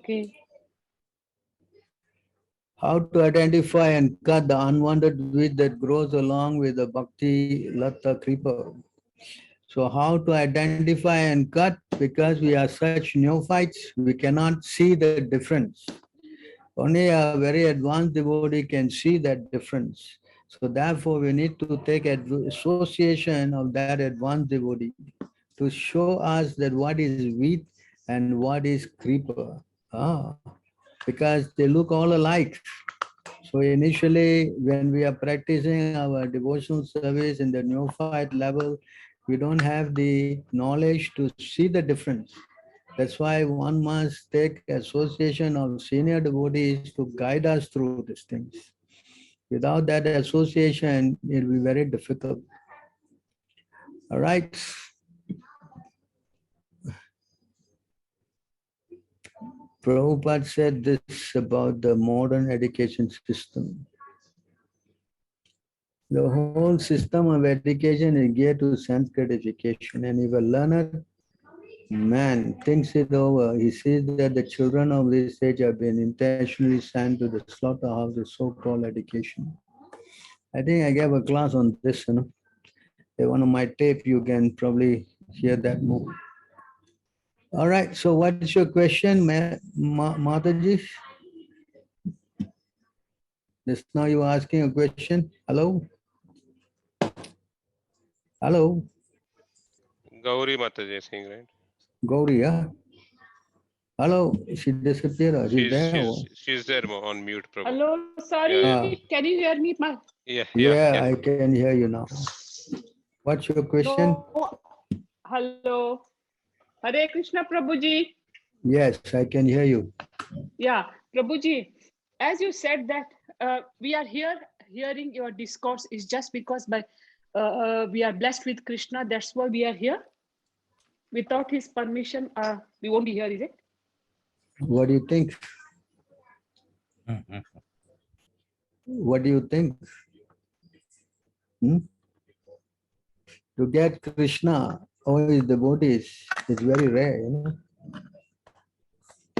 Okay. How to identify and cut the unwanted weed that grows along with the Bhakti Lata creeper. So how to identify and cut? Because we are such neophytes, we cannot see the difference. Only a very advanced devotee can see that difference. So therefore, we need to take association of that advanced devotee to show us that what is wheat and what is creeper. Ah, because they look all alike. So initially, when we are practicing our devotional service in the neophyte level, we don't have the knowledge to see the difference. That's why one must take association of senior devotees to guide us through these things. Without that association, it will be very difficult. All right. Prabhupada said this about the modern education system. The whole system of education is geared to sense gratification, and if a learned man thinks it over, he sees that the children of this age have been intentionally sent to the slaughterhouse of so-called education. I think I gave a class on this. One of my tape, you can probably hear that more. All right, so what's your question, Mataji? Just now you were asking a question. Hello? Hello? Gauri Mataji is saying, right? Gauri, yeah? Hello? She disappeared. She's there? She's there on mute, Prabhu. Hello, sorry. Yeah, yeah. Can you hear me? Yeah, I can hear you now. What's your question? No. Hello. Hare Krishna, Prabhuji. Yes, I can hear you. Yeah, Prabhuji, as you said that we are here hearing your discourse is just because we are blessed with Krishna. That's why we are here. Without his permission, we won't be here, is it? What do you think? What do you think? Hmm? To get Krishna or his devotees is very rare.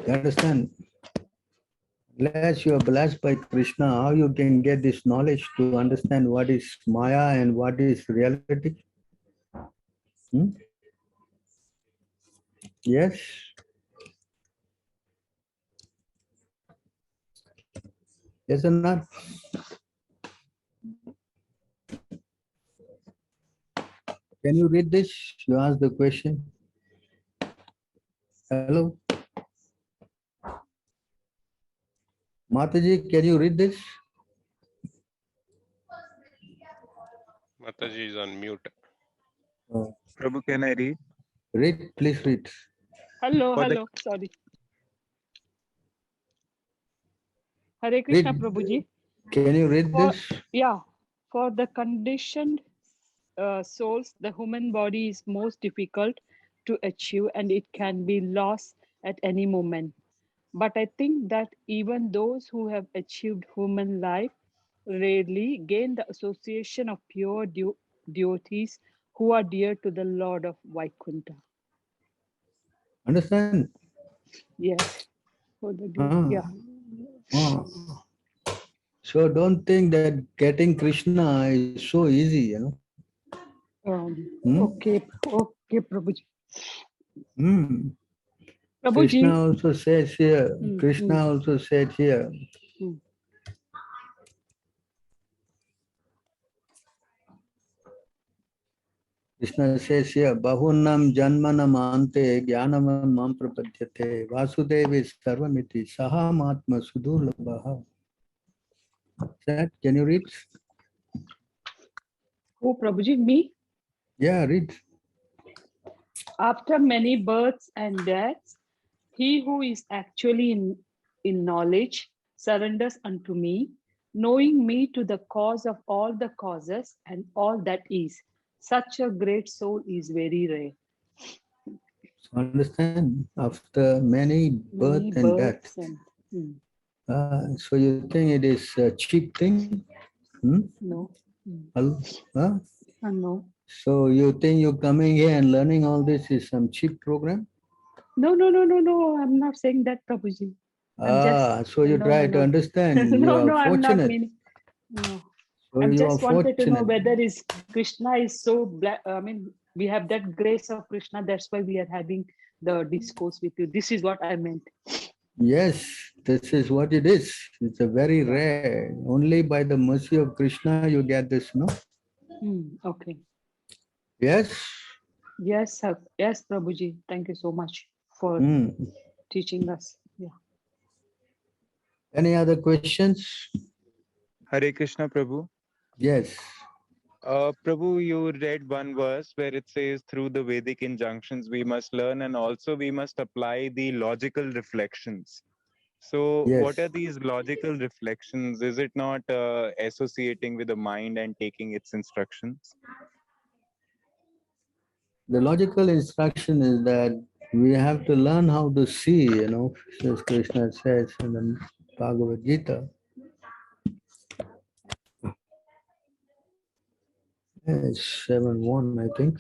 You understand? Unless you are blessed by Krishna, how you can get this knowledge to understand what is Maya and what is reality? Hmm? Yes? Yes or not? Can you read this? You asked the question. Hello? Mataji, can you read this? Mataji is on mute. Oh. Prabhu, can I read? Read, please read. Hello, sorry. Hare Krishna, Prabhuji. Can you read this? Yeah, for the conditioned souls, the human body is most difficult to achieve and it can be lost at any moment. But I think that even those who have achieved human life rarely gain the association of pure devotees who are dear to the Lord of Vaikuntha. Understand? Yes. For the yeah. So don't think that getting Krishna is so easy. Okay, Prabhuji. Prabhuji. Krishna also says here, Krishna also said here, Krishna says here, Bahunam Janmanam Ante Jnanam Mam Prapadyate Vasudevi Sarvamiti Sahamatma Sudurlabhaha. That, can you read? Oh, Prabhuji, me? Yeah, read. After many births and deaths, he who is actually in knowledge surrenders unto me, knowing me to the cause of all the causes and all that is. Such a great soul is very rare. So understand, after many birth and death. So you think it is a cheap thing? No. No. So you think you're coming here and learning all this is some cheap program? No, no, no, no, no. I'm not saying that, Prabhuji. I'm just So you no, try no, to no. understand. You No, are no, I'm not fortunate. meaning. No. So I'm you are just wanted to know fortunate. whether is Krishna is so black. I mean, we have that grace of Krishna. That's why we are having the discourse with you. This is what I meant. Yes, this is what it is. It's a very Yeah. rare. Only by the mercy of Krishna you get this, no? Okay. Yes. Yes, sir. Yes, Prabhuji. Thank you so much for Hmm. teaching us. Yeah. Any other questions? Hare Krishna, Prabhu. Yes. Prabhu, you read one verse where it says, through the Vedic injunctions, we must learn and also we must apply the logical reflections. So, Yes. what are these logical reflections? Is it not associating with the mind and taking its instructions? The logical instruction is that we have to learn how to see, as Krishna says in the Bhagavad Gita. It's 7:1, I think.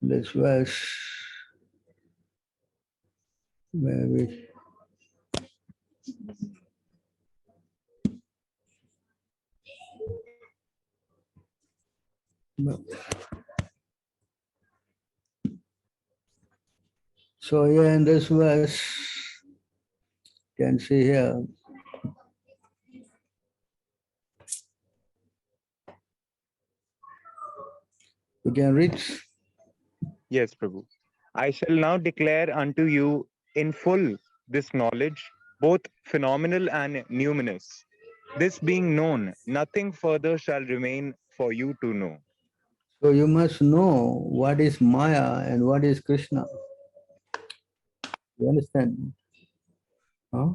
This verse, maybe. So here in this verse, you can see here, you can read. Yes, Prabhu. I shall now declare unto you in full this knowledge, both phenomenal and numinous. This being known, nothing further shall remain for you to know. So you must know what is Maya and what is Krishna. You understand? Huh?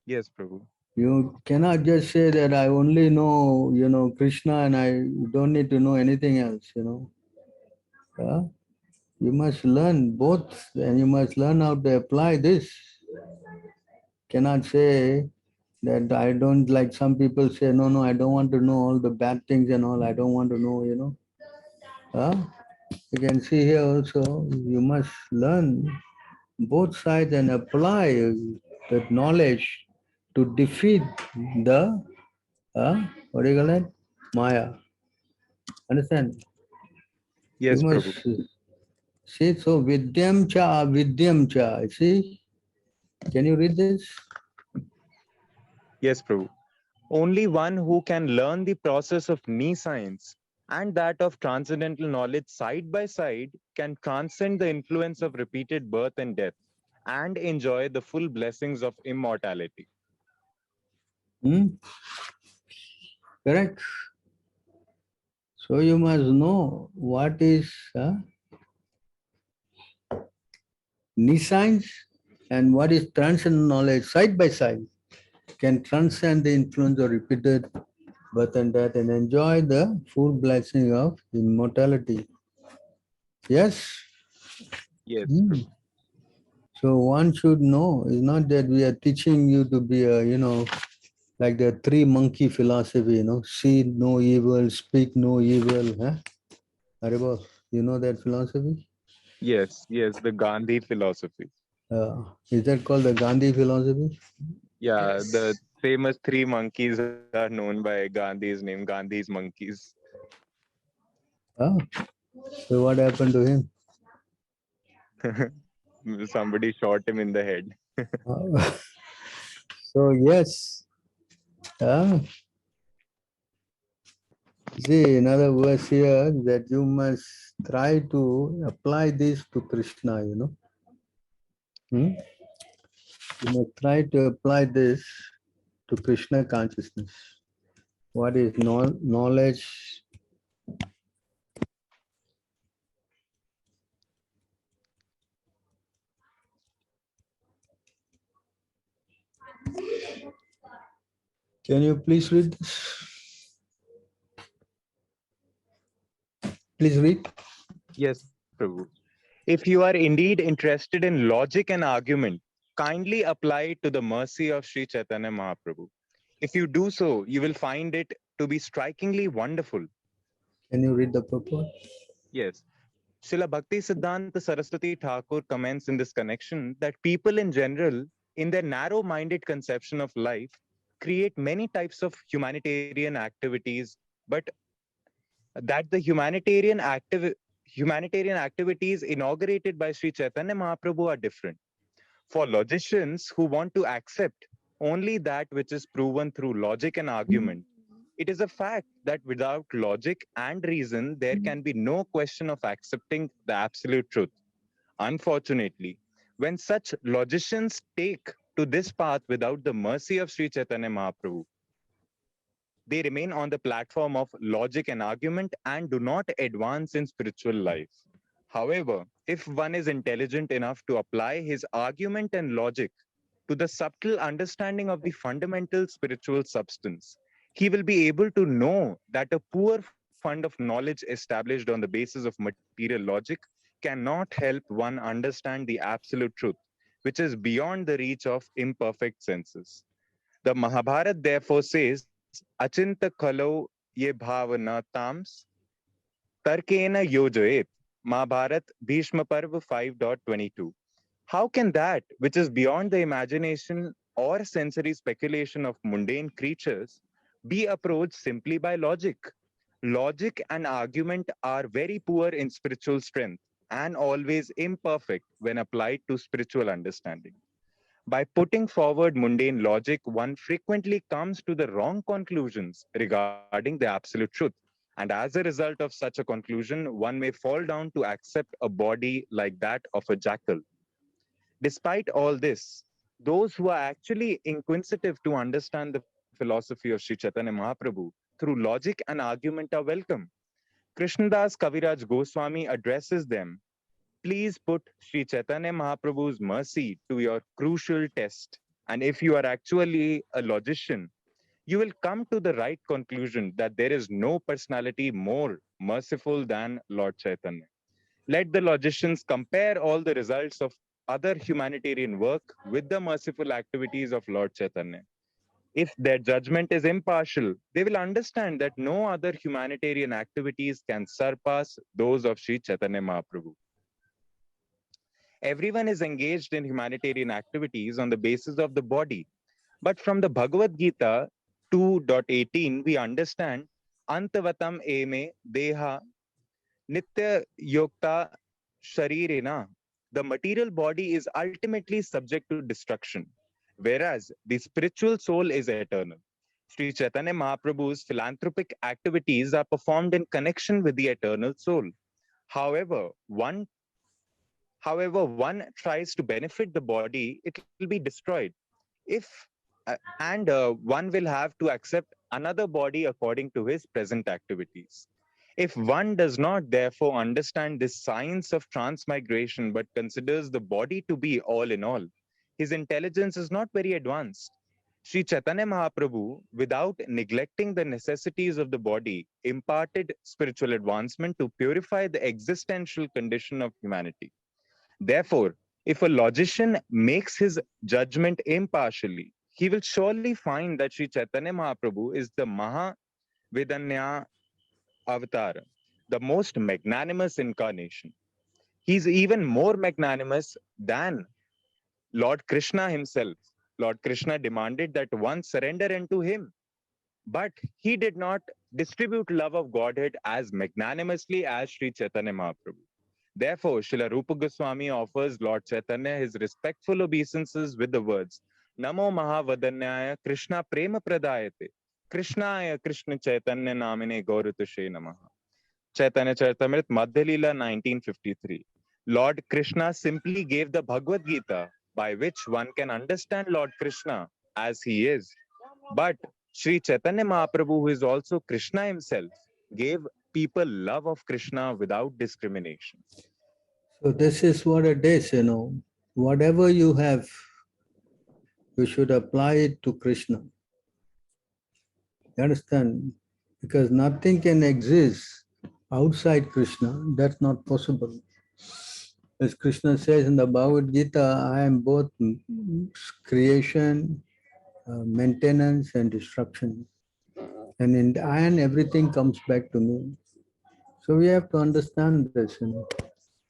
Yes, Prabhu. You cannot just say that I only know, Krishna and I don't need to know anything else, Yeah? You must learn both and you must learn how to apply this. Cannot say that I don't, like some people say, no, I don't want to know all the bad things and all. I don't want to know. Huh? You can see here also, you must learn both sides and apply that knowledge to defeat the, what do you call it? Maya. Understand? You Yes, Prabhu. must see, so vidyam cha. See, can you read this? Yes, Prabhu. Only one who can learn the process of nescience and that of transcendental knowledge side by side can transcend the influence of repeated birth and death and enjoy the full blessings of immortality. Correct. So you must know what is nescience and what is transcendent knowledge side by side can transcend the influence of repeated birth and death and enjoy the full blessing of immortality. Yes? Yes, Prabhu. So one should know, it's not that we are teaching you to be a, like the three monkey philosophy, see no evil, speak no evil. Huh? Haribo, you know that philosophy? Yes, the Gandhi philosophy. Is that called the Gandhi philosophy? Yeah, the famous three monkeys are known by Gandhi's name, Gandhi's monkeys. So what happened to him? Somebody shot him in the head. So yes, see another verse here that you must try to apply this to Krishna, You must try to apply this to Krishna consciousness. What is knowledge? Can you please read this? Please read. Yes, Prabhu. If you are indeed interested in logic and argument, kindly apply it to the mercy of Sri Chaitanya Mahaprabhu. If you do so, you will find it to be strikingly wonderful. Can you read the purport? Yes. Srila Bhakti Siddhanta Saraswati Thakur comments in this connection that people in general, in their narrow minded conception of life, create many types of humanitarian activities, but that the humanitarian activities inaugurated by Sri Chaitanya Mahaprabhu are different. For logicians who want to accept only that which is proven through logic and argument, it is a fact that without logic and reason, there can be no question of accepting the absolute truth. Unfortunately, when such logicians take to this path without the mercy of Sri Chaitanya Mahaprabhu, they remain on the platform of logic and argument and do not advance in spiritual life. However, if one is intelligent enough to apply his argument and logic to the subtle understanding of the fundamental spiritual substance, he will be able to know that a poor fund of knowledge established on the basis of material logic cannot help one understand the absolute truth, which is beyond the reach of imperfect senses. The Mahabharata therefore says, Achinta khalau ye bhavana tams tarkena yojoet. Mahabharat Bhishma Parva 5.22. How can that which is beyond the imagination or sensory speculation of mundane creatures be approached simply by logic? Logic and argument are very poor in spiritual strength and always imperfect when applied to spiritual understanding. By putting forward mundane logic, one frequently comes to the wrong conclusions regarding the absolute truth. And as a result of such a conclusion, one may fall down to accept a body like that of a jackal. Despite all this, those who are actually inquisitive to understand the philosophy of Sri Chaitanya Mahaprabhu through logic and argument are welcome. Krishnadas Kaviraj Goswami addresses them. Please put Sri Chaitanya Mahaprabhu's mercy to your crucial test. And if you are actually a logician, you will come to the right conclusion that there is no personality more merciful than Lord Chaitanya. Let the logicians compare all the results of other humanitarian work with the merciful activities of Lord Chaitanya. If their judgment is impartial, they will understand that no other humanitarian activities can surpass those of Sri Chaitanya Mahaprabhu. Everyone is engaged in humanitarian activities on the basis of the body. But from the Bhagavad Gita 2.18, we understand Antavatam eme deha nitya yokta sharirena. The material body is ultimately subject to destruction, whereas the spiritual soul is eternal. Sri Chaitanya Mahaprabhu's philanthropic activities are performed in connection with the eternal soul. However, one one tries to benefit the body, it will be destroyed. If and one will have to accept another body according to his present activities. If one does not therefore understand this science of transmigration but considers the body to be all in all, his intelligence is not very advanced. Sri Chaitanya Mahaprabhu, without neglecting the necessities of the body, imparted spiritual advancement to purify the existential condition of humanity. Therefore, if a logician makes his judgment impartially, he will surely find that Sri Chaitanya Mahaprabhu is the Mahavedanya avatar, the most magnanimous incarnation. He's even more magnanimous than Lord Krishna himself. Lord Krishna demanded that one surrender unto him, but he did not distribute love of Godhead as magnanimously as Sri Chaitanya Mahaprabhu. Therefore, Srila Rupa Goswami offers Lord Chaitanya his respectful obeisances with the words, Namo Mahavadanyaya Krishna Prema Pradayate, Krishnaya Krishna Chaitanya Namine Gauratushe Namaha. Chaitanya Charitamrita Madhya Leela 1953. Lord Krishna simply gave the Bhagavad Gita by which one can understand Lord Krishna as he is. But Sri Chaitanya Mahaprabhu, who is also Krishna himself, gave people love of Krishna without discrimination. So this is what it is, whatever you have, you should apply it to Krishna. You understand? Because nothing can exist outside Krishna, that's not possible. As Krishna says in the Bhagavad Gita, I am both creation, maintenance, and destruction. And in the end, everything comes back to me. So we have to understand this.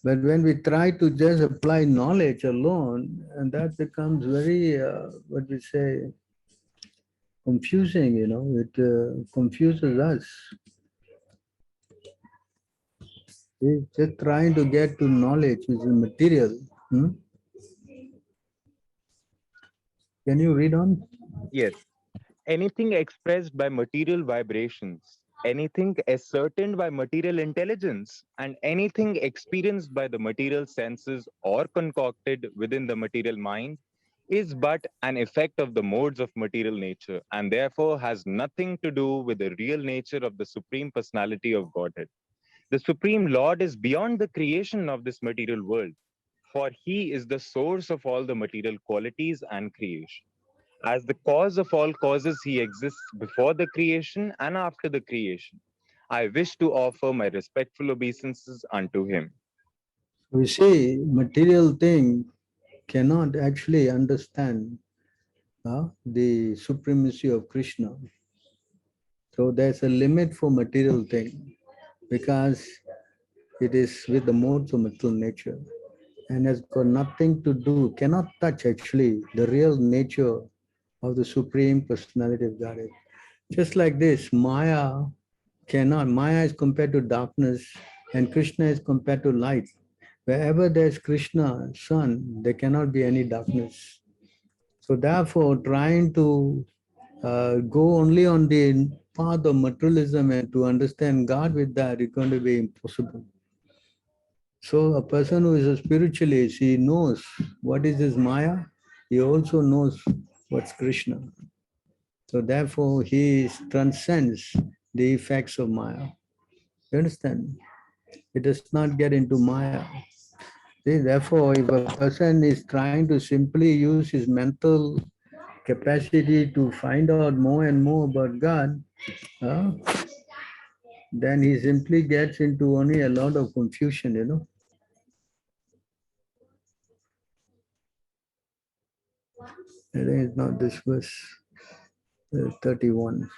But when we try to just apply knowledge alone, and that becomes very, what we say, confusing, it confuses us. We're just trying to get to knowledge, which is material. Can you read on? Yes. Anything expressed by material vibrations, anything ascertained by material intelligence, and anything experienced by the material senses or concocted within the material mind is but an effect of the modes of material nature and therefore has nothing to do with the real nature of the Supreme Personality of Godhead. The Supreme Lord is beyond the creation of this material world, for he is the source of all the material qualities and creation. As the cause of all causes, he exists before the creation and after the creation. I wish to offer my respectful obeisances unto him. We see material thing cannot actually understand the supremacy of Krishna. So there's a limit for material thing because it is with the modes of material nature and has got nothing to do, cannot touch actually the real nature of the Supreme Personality of Godhead. Just like this, Maya Maya is compared to darkness and Krishna is compared to light. Wherever there's Krishna, sun, there cannot be any darkness. So therefore, trying to go only on the path of materialism and to understand God with that is going to be impossible. So a person who is a spiritualist, he knows what is this Maya, he also knows what's Krishna. So therefore, he transcends the effects of Maya. You understand? It does not get into Maya. See, therefore, if a person is trying to simply use his mental capacity to find out more and more about God, then he simply gets into only a lot of confusion. I think it's not this verse 31.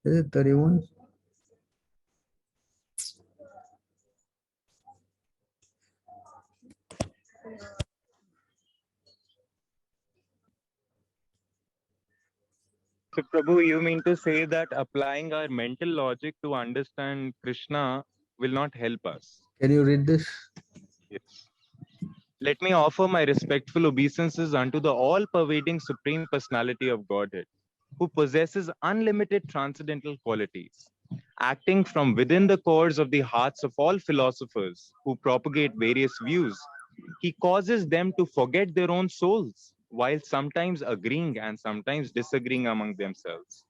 Is it 31? So, Prabhu, you mean to say that applying our mental logic to understand Krishna will not help us? Can you read this? Yes. Let me offer my respectful obeisances unto the all pervading Supreme Personality of Godhead, who possesses unlimited transcendental qualities. Acting from within the cores of the hearts of all philosophers who propagate various views, he causes them to forget their own souls, while sometimes agreeing and sometimes disagreeing among themselves.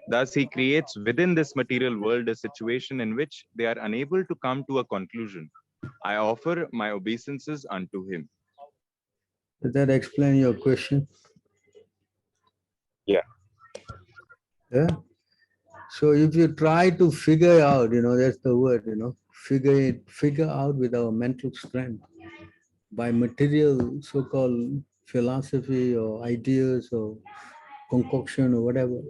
Thus, he creates within this material world a situation in which they are unable to come to a conclusion. I offer my obeisances unto him. Does that explain your question? Yeah. Yeah. So if you try to figure out, that's the word, figure out with our mental strength by material so-called philosophy or ideas or concoction or whatever.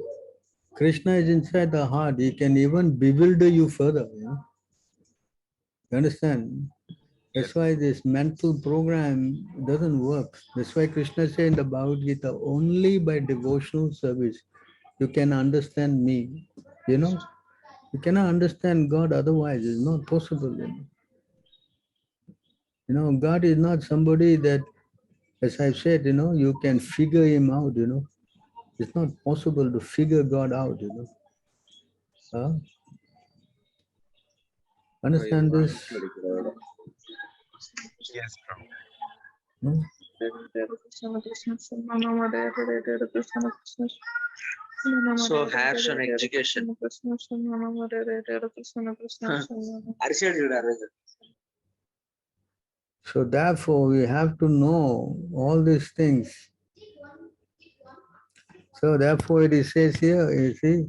Krishna is inside the heart. He can even bewilder you further. You understand? That's why this mental program doesn't work. That's why Krishna said in the Bhagavad Gita, only by devotional service you can understand me. You cannot understand God otherwise. It's not possible. God is not somebody that, as I said, you can figure him out. It's not possible to figure God out. Huh? Understand this? Yes, Hmm? So hairs on education. So therefore, we have to know all these things. So therefore, it says here, you see,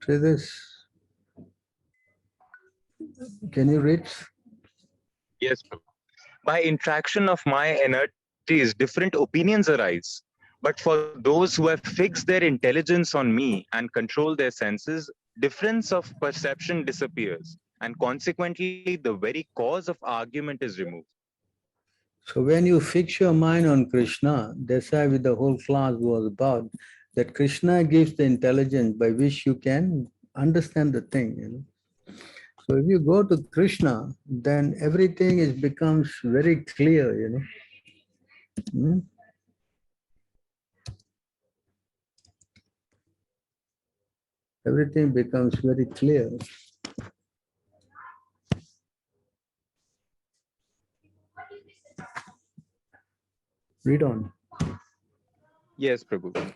See this? Can you read? Yes, Prabhu. By interaction of my energies, different opinions arise. But for those who have fixed their intelligence on me and control their senses, difference of perception disappears. And consequently, the very cause of argument is removed. So when you fix your mind on Krishna, that's why with the whole class was about, that Krishna gives the intelligence by which you can understand the thing. You know? So if you go to Krishna, then everything becomes very clear, you know. Hmm? Everything becomes very clear. Read on. Yes, Prabhu.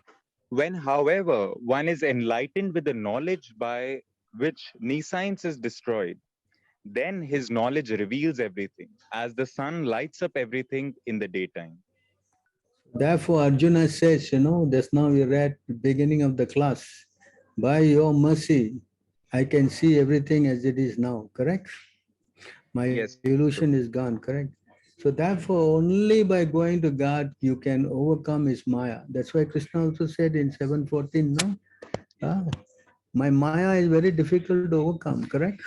When, however, one is enlightened with the knowledge by which nescience is destroyed, then his knowledge reveals everything, as the sun lights up everything in the daytime. Therefore, Arjuna says, you know, just now we read the beginning of the class, by your mercy, I can see everything as it is now, correct? My Yes, illusion is gone, correct? So therefore, only by going to God, you can overcome his Maya. That's why Krishna also said in 7:14, no? Ah, my Maya is very difficult to overcome, correct?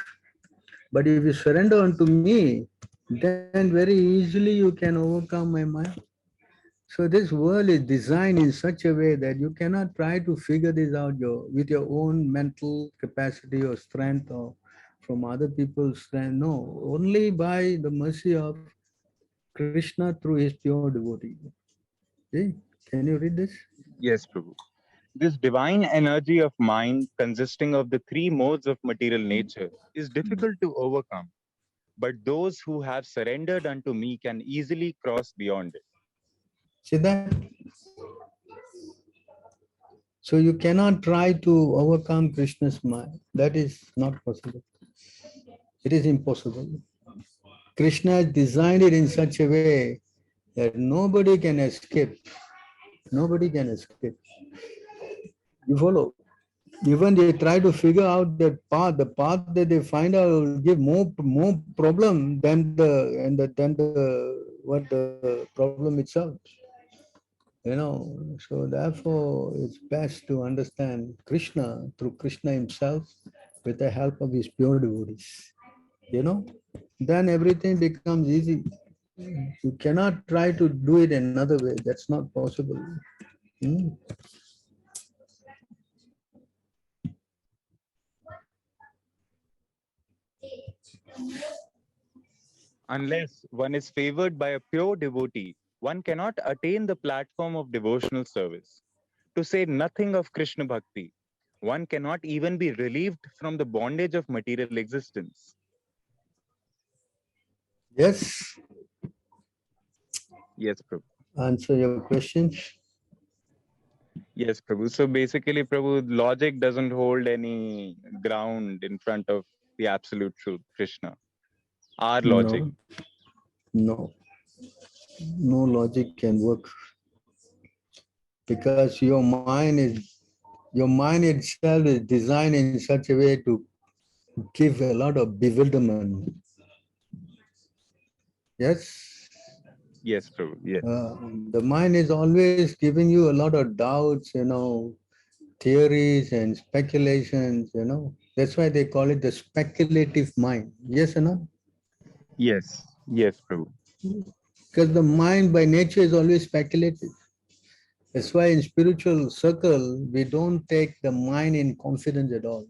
But if you surrender unto me, then very easily you can overcome my Maya. So this world is designed in such a way that you cannot try to figure this out with your own mental capacity or strength or from other people's strength. No, only by the mercy of Krishna through his pure devotee. See? Can you read this? yes, Prabhu. This divine energy of mind, consisting of the three modes of material nature, is difficult to overcome. But those who have surrendered unto me can easily cross beyond it. See that? So you cannot try to overcome Krishna's mind. That is not possible. It is impossible. Krishna designed it in such a way that nobody can escape. Nobody can escape. You follow? Even they try to figure out that path, the path that they find out will give more problem than the problem itself. You know, so therefore it's best to understand Krishna through Krishna himself with the help of his pure devotees. You know, then everything becomes easy. You cannot try to do it another way. That's not possible. Hmm? Unless one is favored by a pure devotee, one cannot attain the platform of devotional service. To say nothing of Krishna Bhakti, one cannot even be relieved from the bondage of material existence. Yes, Yes, Prabhu. answer your questions. Yes, Prabhu. So basically, Prabhu, logic doesn't hold any ground in front of the absolute truth, Krishna. Our logic. No, no, no logic can work because your mind itself is designed in such a way to give a lot of bewilderment. Yes, Yes, Prabhu. Yes. the mind is always giving you a lot of doubts, you know, theories and speculations, you know. That's why they call it the speculative mind. Yes or no? Yes. Yes, Prabhu. Because the mind by nature is always speculative. That's why in spiritual circle, we don't take the mind in confidence at all.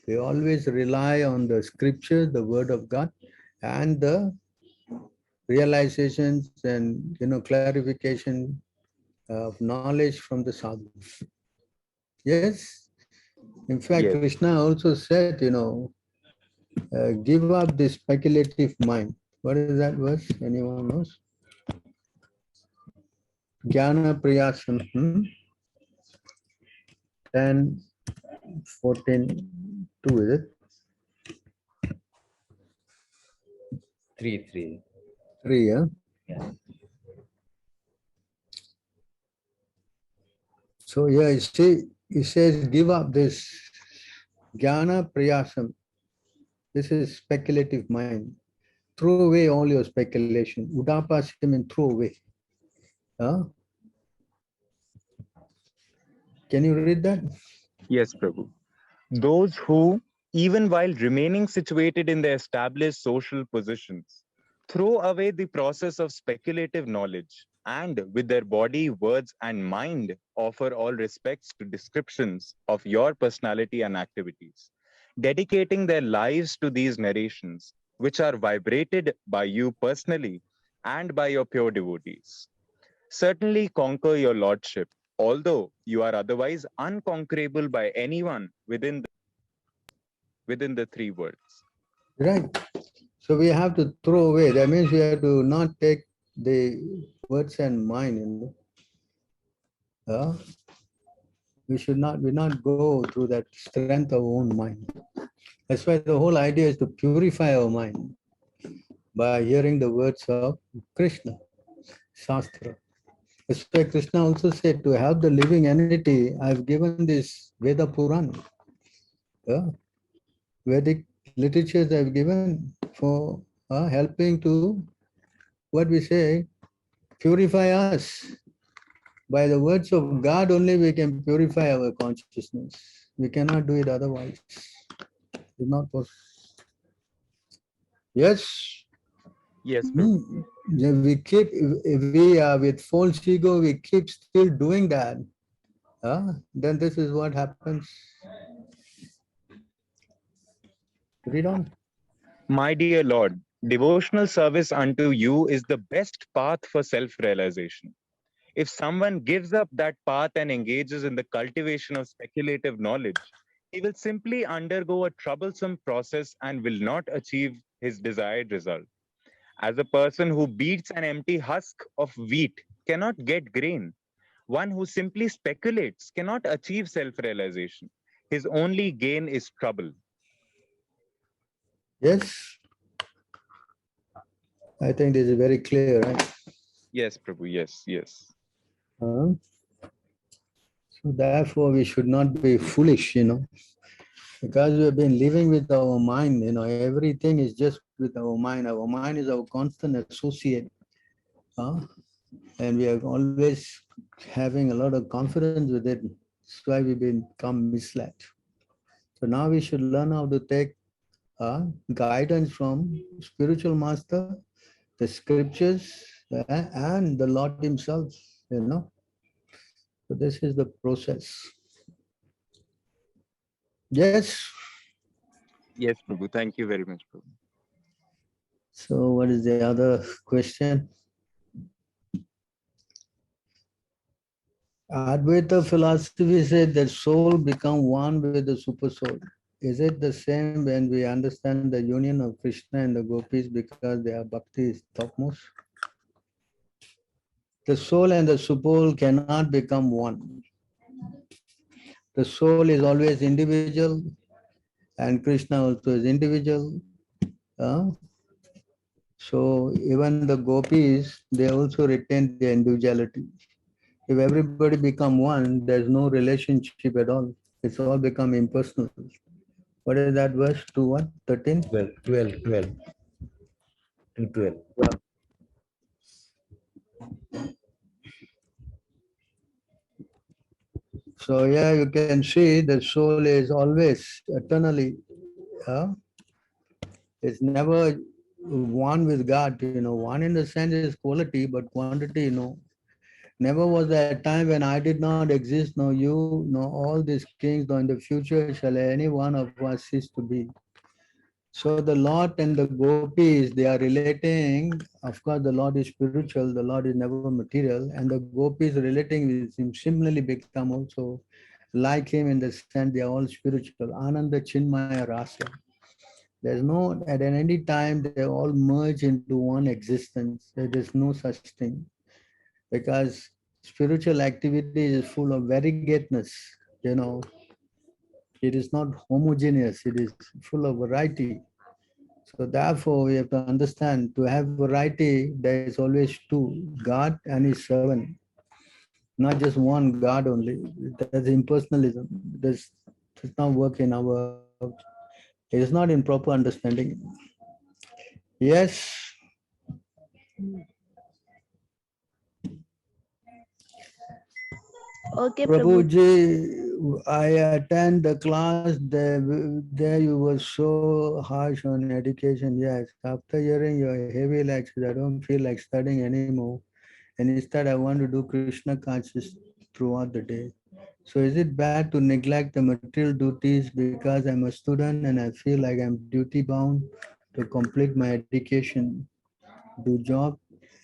We always rely on the scripture, the word of God, and the realizations and clarification of knowledge from the sadhus. Yes. In fact, Yes. Krishna also said, give up this speculative mind. What is that verse? Anyone knows? Jnana Priyasam. 10, 14, 2, is it? 3. 3, yeah? Yeah. So yeah, you see, he says, give up this Jnana prayasam. This is speculative mind. Throw away all your speculation. Udapasim means throw away. Huh? Can you read that? Yes, Prabhu. Those who, even while remaining situated in their established social positions, throw away the process of speculative knowledge and with their body, words, and mind offer all respects to descriptions of your personality and activities, dedicating their lives to these narrations, which are vibrated by you personally and by your pure devotees. Certainly conquer your lordship, although you are otherwise unconquerable by anyone within the three worlds. Right. So we have to throw away. That means we have to not take the words and mind. We not go through that strength of our own mind. That's why the whole idea is to purify our mind by hearing the words of Krishna, Shastra. That's why Krishna also said to help the living entity, I've given this Veda Puran. Yeah? Vedic literatures I've given for helping to, what we say, purify us. By the words of God only we can purify our consciousness. We cannot do it otherwise. It's not possible. Yes. Yes, Prabhu. Yeah, we keep, if we are with false ego, we keep still doing that. Then this is what happens. Read on. My dear Lord, devotional service unto you is the best path for self-realization. If someone gives up that path and engages in the cultivation of speculative knowledge, he will simply undergo a troublesome process and will not achieve his desired result. As a person who beats an empty husk of wheat cannot get grain, one who simply speculates cannot achieve self-realization. His only gain is trouble. Yes, I think this is very clear, right? Yes, Prabhu, yes, yes. So therefore, we should not be foolish, because we've been living with our mind, everything is just with our mind. Our mind is our constant associate. And we are always having a lot of confidence with it. That's why we become misled. So now we should learn how to take guidance from spiritual master, the scriptures, and the Lord himself, So this is the process. Yes. Yes, Prabhu. Thank you very much, Prabhu. So what is the other question? Advaita philosophy said that soul become one with the super soul. Is it the same when we understand the union of Krishna and the gopis because their bhakti is topmost? The soul and the super cannot become one. The soul is always individual and Krishna also is individual. So even the gopis, they also retain their individuality. If everybody become one, there's no relationship at all. It's all become impersonal. What is that verse? 2 what? 13? 12 and 12. So yeah, you can see the soul is always eternally, it's never one with God, one in the sense is quality, but quantity, no. Never was there a time when I did not exist, no you, no all these kings, nor in the future shall any one of us cease to be. So the Lord and the gopis, they are relating, of course the Lord is spiritual, the Lord is never material, and the gopis relating with him similarly become also like him in the sense they are all spiritual. Ananda Chinmaya Rasa. There's no, at any time, they all merge into one existence. There is no such thing. Because spiritual activity is full of variegateness, It is not homogeneous, it is full of variety. So therefore, we have to understand, to have variety, there is always two, God and his servant. Not just one God only. That's impersonalism. Does not work in our It is not in proper understanding. Yes. Okay, Prabhu. Prabhuji, I attend the class. There you were so harsh on education. Yes, after hearing your heavy lectures, I don't feel like studying anymore. And instead, I want to do Krishna conscious throughout the day. So is it bad to neglect the material duties because I'm a student and I feel like I'm duty bound to complete my education, do job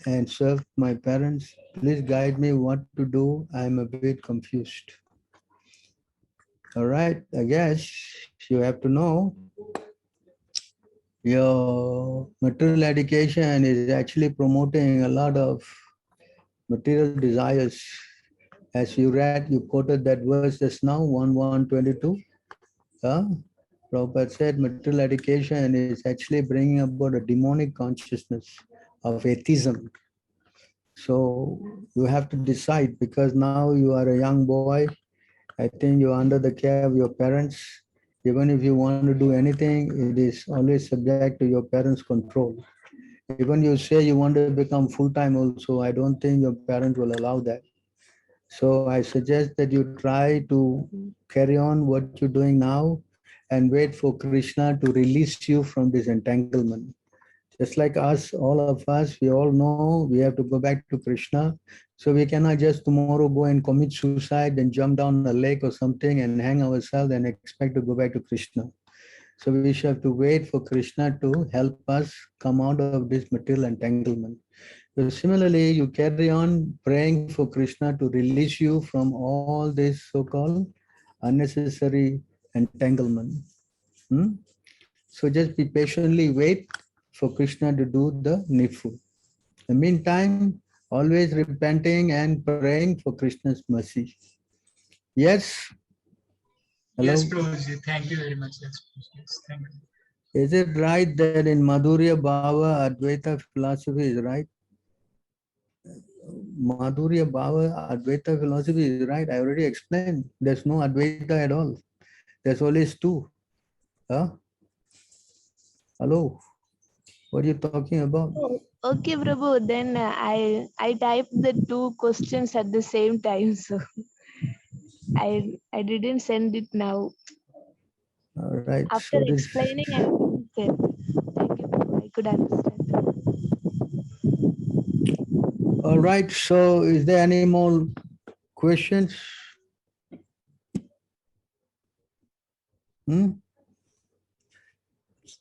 and serve my parents? Please guide me what to do. I'm a bit confused. All right, I guess you have to know your material education is actually promoting a lot of material desires. As you read, you quoted that verse just now, 1:22. Prabhupada said material education is actually bringing about a demonic consciousness of atheism. So you have to decide, because now you are a young boy. I think you're under the care of your parents. Even if you want to do anything, it is always subject to your parents' control. Even you say you want to become full-time also, I don't think your parents will allow that. So I suggest that you try to carry on what you're doing now and wait for Krishna to release you from this entanglement. Just like us, all of us, we all know we have to go back to Krishna. So we cannot just tomorrow go and commit suicide and jump down a lake or something and hang ourselves and expect to go back to Krishna. So we should have to wait for Krishna to help us come out of this material entanglement. So similarly, you carry on praying for Krishna to release you from all this so-called unnecessary entanglement. So just be patiently wait for Krishna to do the needful. In the meantime, always repenting and praying for Krishna's mercy. Yes? Hello? Yes, Prabhuji. Thank you very much. Yes, yes, thank you. Is it right that in Madhurya Bhava, Advaita philosophy is right? Madhurya Bhava, Advaita philosophy is right. I already explained. There's no Advaita at all. There's always two. Huh? Hello? What are you talking about? Oh, okay, Prabhu. Then I typed the two questions at the same time, so I didn't send it now. All right. After So this. explaining, I said, thank you, Prabhu. I could understand. All right. So is there any more questions?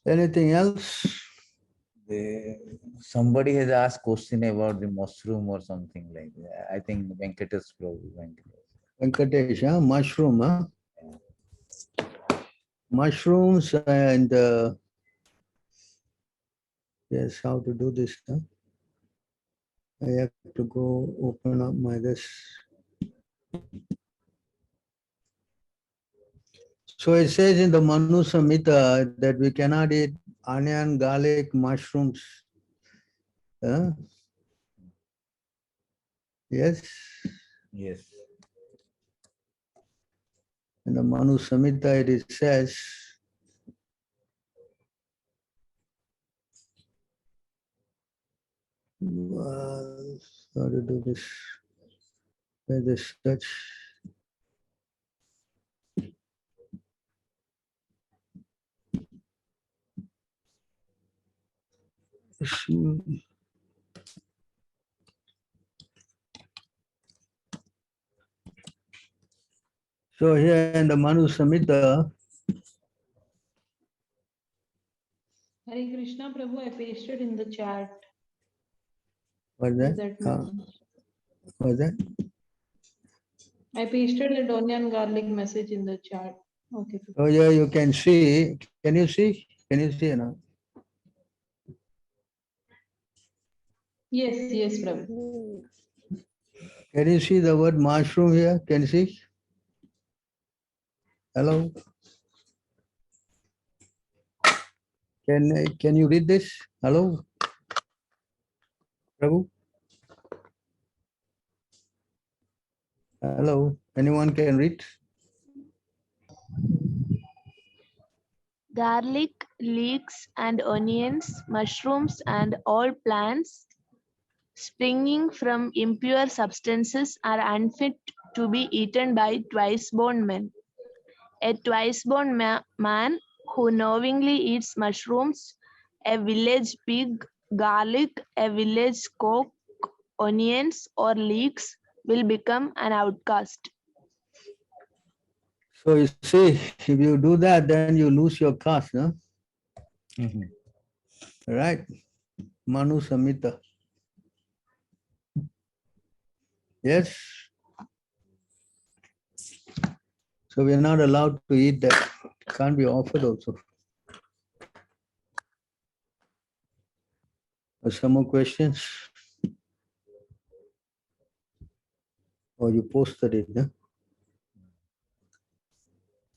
Anything else? Somebody has asked question about the mushroom or something like that. I think Venkatesh Prabhu. Venkatesh, huh? Mushroom, huh? Mushrooms and yes, how to do this, huh? I have to go open up my this. So it says in the Manu Samhita that we cannot eat onion, garlic, mushrooms. Huh? Yes. Yes. In the Manu Samhita it says, how to do this? Where this such? So here in the Manu Samhita, Hare Krishna Prabhu, I pasted in the chat. what's Is that? that What's that? I pasted the onion garlic message in the chat. Okay. Prabhu. Oh yeah, you can see. Can you see? Can you see now? Yes, yes, Prabhu. Can you see the word mushroom here? Can you see? Hello? Can you read this? Hello? Prabhu? Hello? Anyone can read? garlic, leeks and onions, mushrooms and all plants springing from impure substances are unfit to be eaten by twice-born men. A twice-born man who knowingly eats mushrooms, a village pig, garlic, a village cock, onions or leeks will become an outcast. So you see, if you do that, then you lose your caste, no? Right? Manu Samhita. Yes. So we are not allowed to eat that. Can't be offered also. Some more questions? Or you posted it, huh?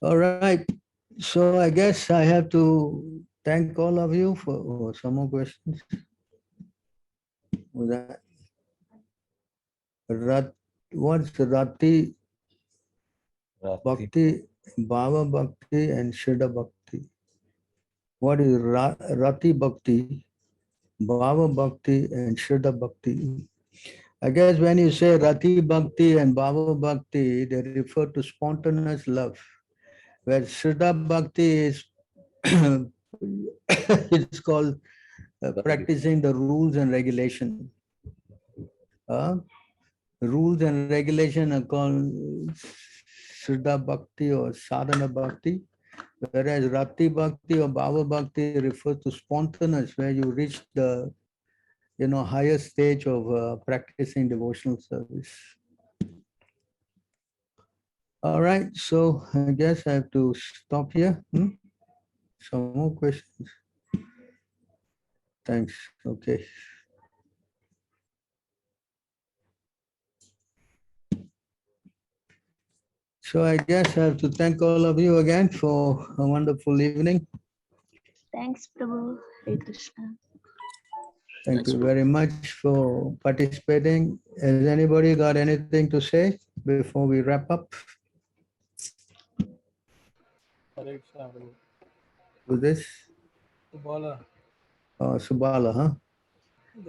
All right. So I guess I have to thank all of you for some more questions. Was that what's Rati Bhakti, Bhava Bhakti, and Shraddha Bhakti? What is Rati Bhakti, Bhava Bhakti, and Shraddha Bhakti? I guess when you say Rati Bhakti and Bhava Bhakti, they refer to spontaneous love, where Shraddha Bhakti is it's called practicing the rules and regulation. Rules and regulation are called Shraddha Bhakti or Sadhana Bhakti, whereas Rati Bhakti or Bhava Bhakti refers to spontaneous, where you reach the higher stage of practicing devotional service. All right, so I guess I have to stop here. Some more questions? Thanks. Okay. So I guess I have to thank all of you again for a wonderful evening. Thanks, Prabhu. Hare Krishna. Thank you very much for participating. Has anybody got anything to say before we wrap up Hare Krishna, Prabhu. with this? Subala. Subala, huh?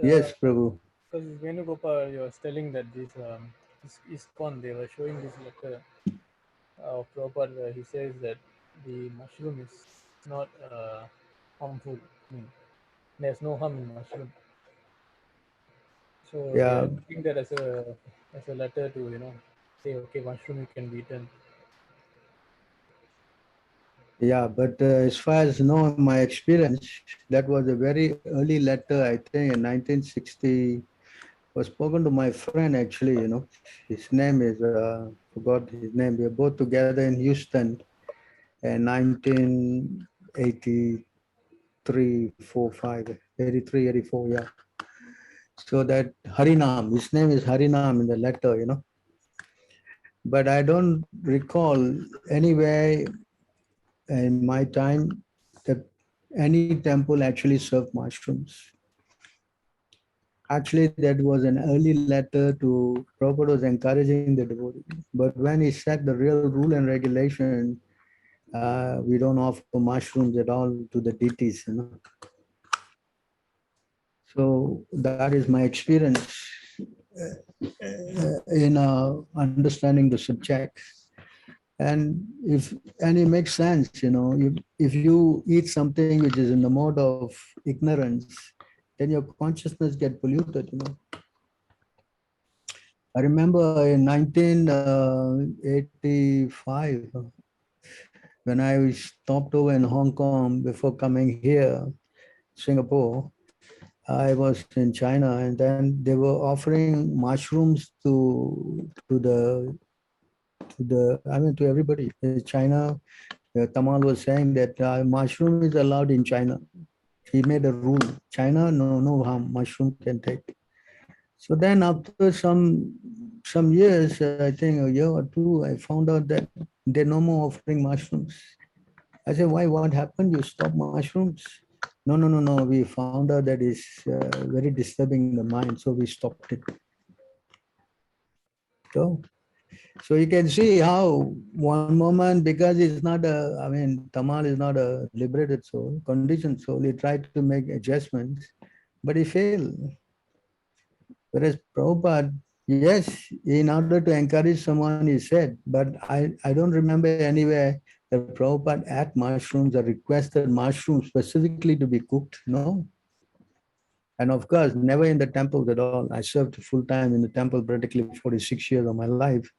Yes, Prabhu. Because Venugopal, you was telling that this ISKCON, they were showing this letter of Prabhupada where he says that the mushroom is not harmful. I mean, there's no harm in mushroom. So they Yeah. are taking that as a letter to say, okay, mushroom can be eaten. Yeah, but as far as my experience, that was a very early letter, I think in 1960, was spoken to my friend actually, his name is, forgot his name. We were both together in Houston in 1983, 4, 5, 83, 84, yeah. So that Harinam, his name is Harinam in the letter, But I don't recall anywhere in my time that any temple actually served mushrooms. Actually, that was an early letter to Prabhupada was encouraging the devotee. But when he set the real rule and regulation, we don't offer mushrooms at all to the deities, So that is my experience in understanding the subject. And it makes sense, if you eat something which is in the mode of ignorance, then your consciousness get polluted, I remember in 1985, when I stopped over in Hong Kong before coming here, Singapore, I was in China, and then they were offering mushrooms to everybody. In China, Tamal was saying that mushroom is allowed in China. He made a rule. China, no harm, mushroom can take. So then after some years, I think a year or two, I found out that they're no more offering mushrooms. I said, why? What happened? You stopped mushrooms? No. We found out that it's very disturbing the mind, so we stopped it. So So you can see how one moment, because it's not a, I mean, Tamal is not a liberated soul, conditioned soul, he tried to make adjustments, but he failed. Whereas Prabhupada, yes, in order to encourage someone, he said, but I don't remember anywhere that Prabhupada ate mushrooms or requested mushrooms specifically to be cooked. No. And of course, never in the temples at all. I served full time in the temple practically 46 years of my life.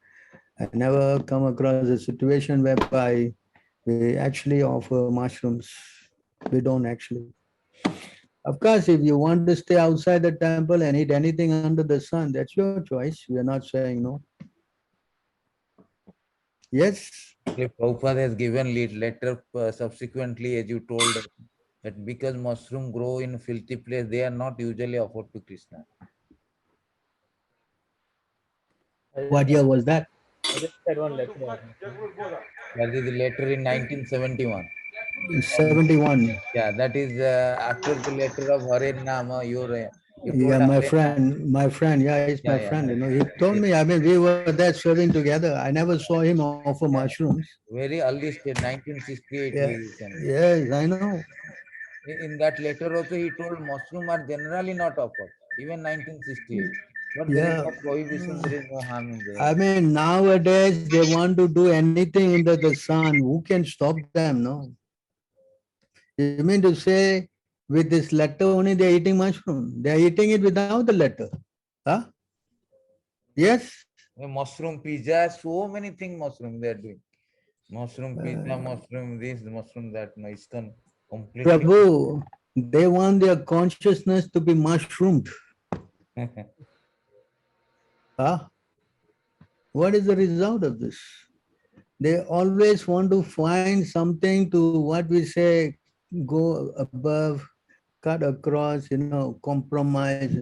I never come across a situation whereby we actually offer mushrooms. We don't actually. Of course, if you want to stay outside the temple and eat anything under the sun, that's your choice. We are not saying no. Yes. Prabhupada has given letter subsequently, as you told us, that because mushroom grow in filthy place, they are not usually offered to Krishna. What year was that? I just had one letter. That is the letter in 1971. 71. Yeah, that is after the letter of Hare Nama. You told Yeah, Hare Nama. my friend, yeah, he's my friend. You know, he told me, I mean, we were there serving together. I never saw him offer mushrooms. Very early stage, 1968. Yeah, He sent. yes, I know. In that letter also, he told mushroom are generally not offered, even 1968. But there is Yeah. no prohibition, there is no harm in there. I mean, nowadays they want to do anything under the sun. Who can stop them? No. You mean to say with this letter only they're eating mushroom? They're eating it without the letter. Huh? Yes? Mushroom pizza, so many things mushroom they are doing. Mushroom pizza, mushroom this, mushroom that. No, it's done completely. Prabhu, they want their consciousness to be mushroomed. Huh? What is the result of this? They always want to find something to, what we say, go above, cut across, you know, compromise.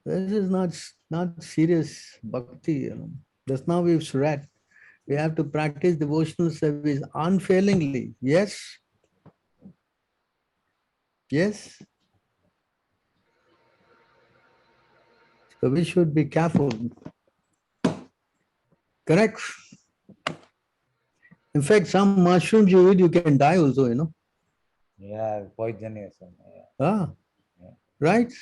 This is not serious bhakti. You know. Just now we've read. We have to practice devotional service unfailingly. Yes? Yes? So we should be careful. Correct? In fact, some mushrooms you eat, you can die also, you know. Yeah, poisonous. Ah, right?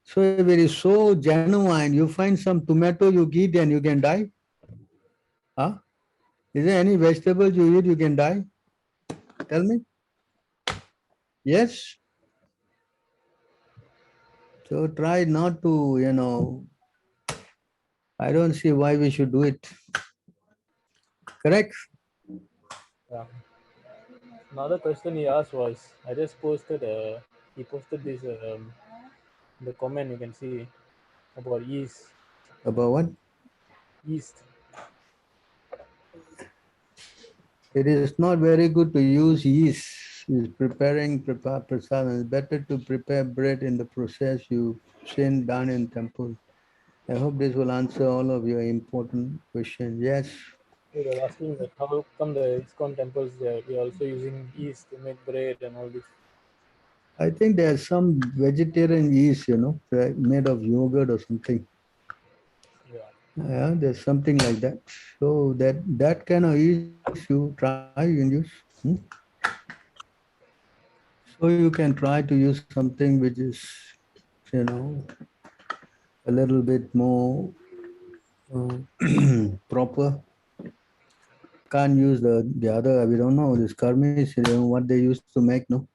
So if it is so genuine, you find some tomato you eat and you can die. Huh? Is there any vegetable you eat, you can die? Tell me. Yes? So try not to, you know, I don't see why we should do it. Correct? Yeah. Another question he asked was, I just posted he posted this the comment you can see about yeast. About what? Yeast. It is not very good to use yeast. Is prepare prasadam. It's better to prepare bread in the process you seen done in temple. I hope this will answer all of your important questions. Yes. He was asking that how come the ISKCON temples they are also using yeast to make bread and all this. I think there's some vegetarian yeast, you know, made of yogurt or something. Yeah, there's something like that. So that kind of yeast you try and use. So you can try to use something which is, you know, a little bit more proper. Can't use the other, we don't know, this karmis, you know, what they used to make, no?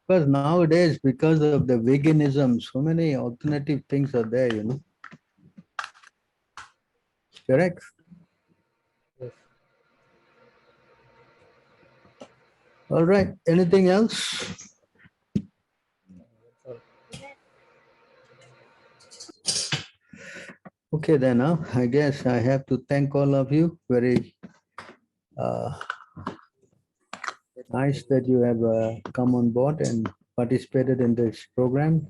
Because nowadays, because of the veganism, so many alternative things are there, you know. Correct? Yes. All right, anything else? Okay, then I guess I have to thank all of you. Very nice that you have come on board and participated in this program.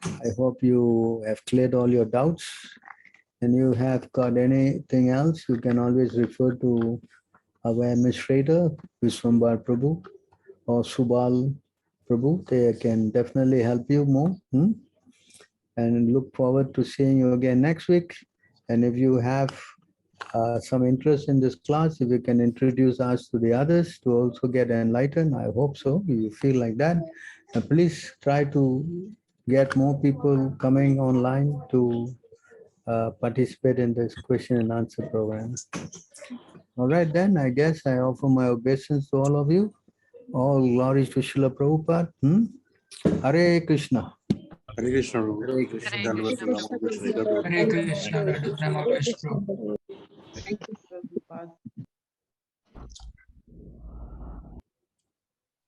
I hope you have cleared all your doubts. And you have got anything else, you can always refer to our administrator, Vishwambar Prabhu or Subal Prabhu. They can definitely help you more. And look forward to seeing you again next week. And if you have some interest in this class, if you can introduce us to the others to also get enlightened, I hope so. You feel like that. And please try to get more people coming online to participate in this question and answer program. All right, then I guess I offer my obeisance to all of you. All glories to Srila Prabhupada. Hare Krishna. Hare Krishna. Hare Krishna. Hare Krishna, Radha Prabhu. Thank you.